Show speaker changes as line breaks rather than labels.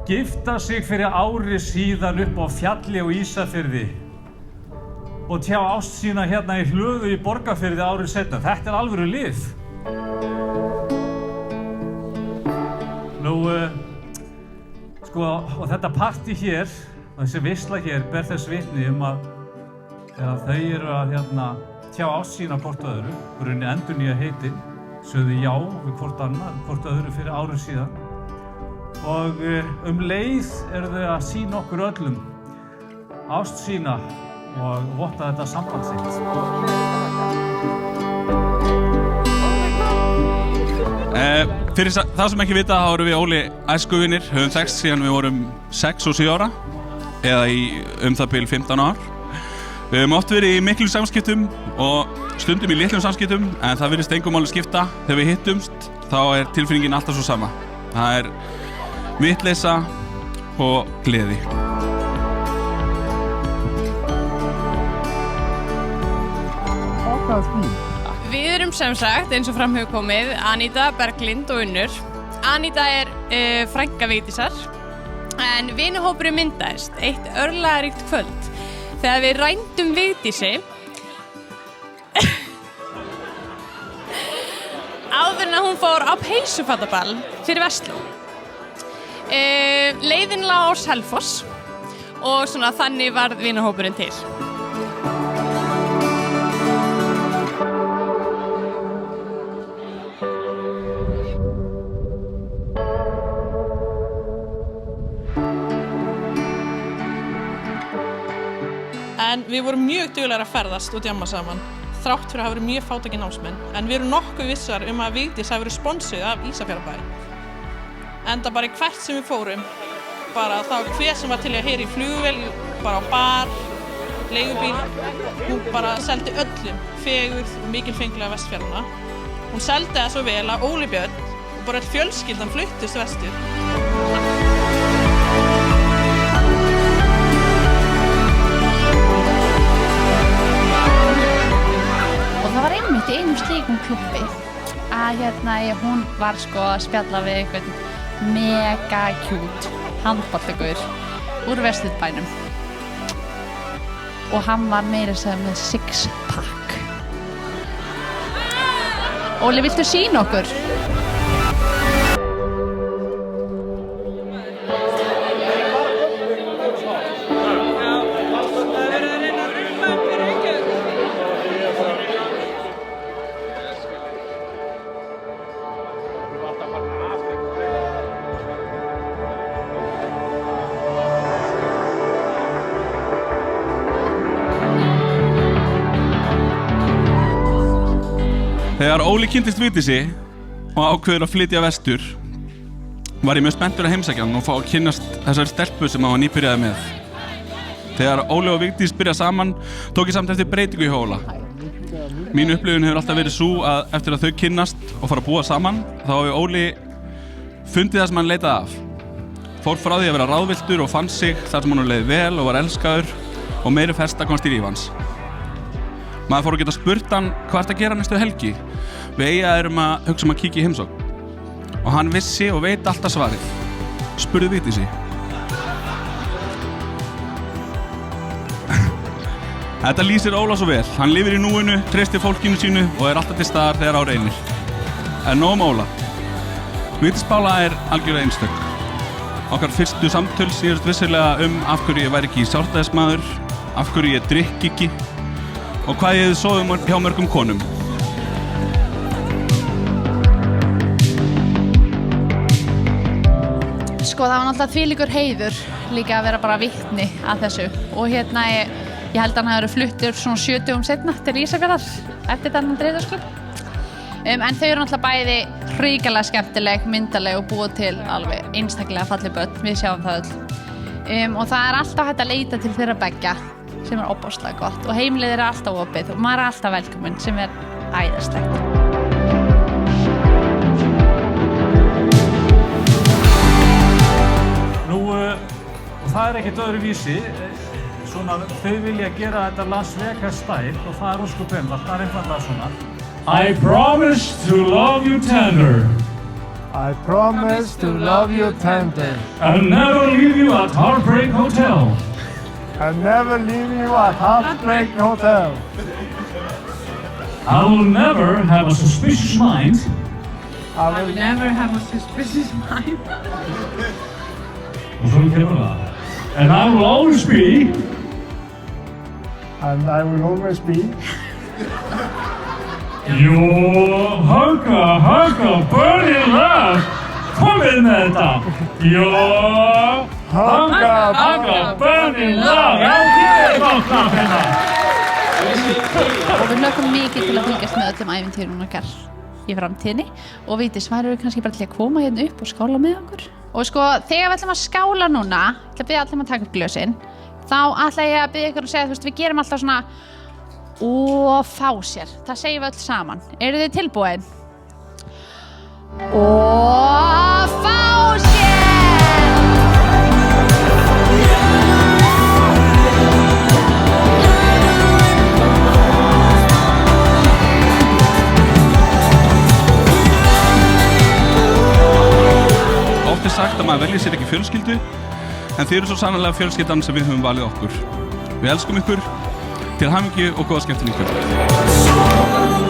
gifta sig fyrir ári síðan upp á fjalli og Ísafirði og tjá ást sína hérna í Hlöðu í Borgarfirði árið seinna. Þetta alvöru lið. Sko, og þetta partí hér, þessi veisla hér, ber þess vitni að þegar þau eru að tjá ást sína hvort öðru, grunni endurnýja heitin, sögðu já við hvort öðru fyrir ári síðan. Og leið eru þau að sýna okkur öllum ást sína og votta þetta samband sitt.
Fyrir það sem ekki vita, þá erum við Óli æskuvinir, höfum þekkst síðan við vorum 6 og 7 ára, eða í það bil 15 ár. Við höfum oft verið í miklum samskiptum og stundum í litlum samskiptum, en það virðist engu máli skipta. Þegar við hittumst, þá er tilfinningin alltaf svo sama. Það er vitleysa og gleði.
Við erum sem sagt, eins og fram hefur komið, Aníta, Berglind og Unnur. Aníta er frænka Vigdísar, en vinahópurinn myndaðist eitt örlagaríkt kvöld þegar við rændum Vigdísi áður en hún fór á peysufattaball fyrir Versló. Leiðin lá á Selfoss og svona þannig varð vinahópurinn til.
En við vorum mjög duglegir að ferðast og djamma saman, þrátt fyrir að hafa verið mjög fátækir námsmenn, en við erum nokkuð vissar að Vigdís hafi verið sponsuð af Ísafjarðarbæ. Enda bara í hvert sem við fórum, bara þá hver sem var til að heyra í flugvél, bara á bar, leigubíl, hún bara seldi öllum fegurð og mikilfenglega Vestfjarðana. Hún seldi það svo vel að Óli Björn og bara öll fjölskyldan fluttist vestur.
Og það var einmitt í einum slíkum klubbi að hún var sko að spjalla við einhvern mega cute handboltagur úr Vesturbænum. Og hann var meira að segja með 6-pack. Óli, viltu sýna okkur?
Þegar Óli kynntist Vigdísi og ákveður að flytja vestur, var ég mjög spenntur að heimsækja hann og fá að kynnast þessari stelpu sem hann var nýbyrjaði með. Þegar Óli og Vigdís byrjað saman, tók ég samt eftir breytingu í Óla. Mín upplifun hefur alltaf verið sú að eftir að þau kynnast og fara að búa saman, þá hefur Óli fundið það sem hann leitaði af. Fór frá því að vera ráðvilltur og fann sig þar sem hann leið vel og var elskaður og meiri festa komst í líf hans. Maður fór að geta spurt hann hvað ertu að gera næstu helgi. Við erum að hugsa að kíkja í heimsókn. Og hann vissi og veit alltaf svarið. Spurðu Vigdísi. Þetta lýsir Óla svo vel. Hann lifir í núinu, treystir fólkinu sínu og er alltaf til staðar þegar á reynir. En nóg Óla. Vigdís Pála er algjörlega einstök. Okkar fyrstu samtöl snerust vissulega af hverju ég væri ekki sjálfstæðismaður, af hverju ég drykk ekki og hvað ég hefði sofið hjá mörgum konum.
Sko, það var náttúrulega þvílíkur heiður líka að vera bara vitni að þessu og ég held að hann hafi verið fluttur svona 70 seinna til Ísafjarðar eftir þennan dreifðarsklubb. En þau eru náttúrulega bæði hrikalega skemmtileg, myndarleg og búið til alveg einstaklega falleg börn, við sjáum það öll. Og það er alltaf hægt að leita til þeirra beggja sem er óbáslega gott og heimilið er alltaf opið og maður er alltaf velkominn sem er æðislegt.
Og það er ekkert öðruvísi. Svona, þau vilja gera þetta Las Vegas style og það er ósköp einfalt, það er einfaldlega svona. I promise to love you tender,
I promise to love you tender.
And never leave you at Heartbreak Hotel.
And never leave you at Heartbreak Hotel.
I will never have a suspicious mind.
I will
Never have a suspicious mind.
Og svo kemur það. And I will always be.
and I will always be
Your hugga, burning love. Komið með þetta. Your hugga, burning love. Já, ég gott það hérna.
Og við hlökkum mikið til að fylgjast með öllum ævintýrum okkar í framtíðinni og Vigdís, væru við kannski bara til að koma hérna upp og skála með okkur? Og sko, þegar við ætlum að skála núna, ætla að biðja allir að taka upp glösin, þá ætla ég að biðja ykkur að segja, þú veist, við gerum alltaf svona og fá sér, það segjum við öll saman. Eru þið tilbúin? Og fá sér!
Oft er sagt að maður velji sér ekki fjölskyldu, en þið eru svo sannarlega fjölskyldan sem við höfum valið okkur. Við elskum ykkur, til hamingju og góða skemmtun ykkur.